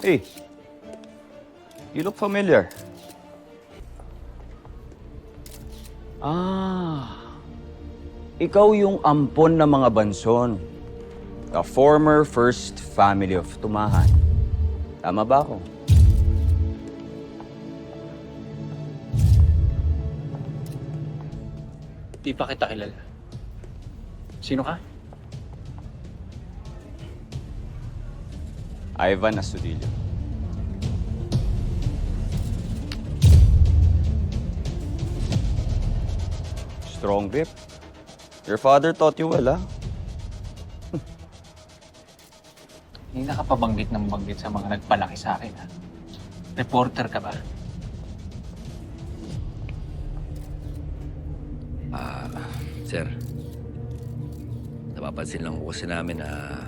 Hey, you look familiar. Ikaw yung ampon ng mga Banson. The former first family of Tumahan. Tama ba ako? Di pa kita kilala. Sino ka? Ivan Astudillo. Strong grip. Your father taught you well, ah? Hindi nakapabanggit ng banggit sa mga nagpalaki sa akin, ha? Reporter ka ba? Sir, napapansin lang ko kasi namin na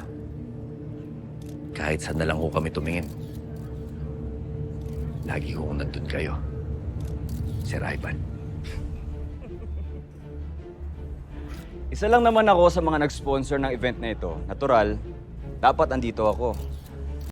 kahit saan na lang ko kami tumingin, lagi kong nandun kayo, Sir Ivan. Isa lang naman ako sa mga nag-sponsor ng event na ito. Natural, dapat andito ako.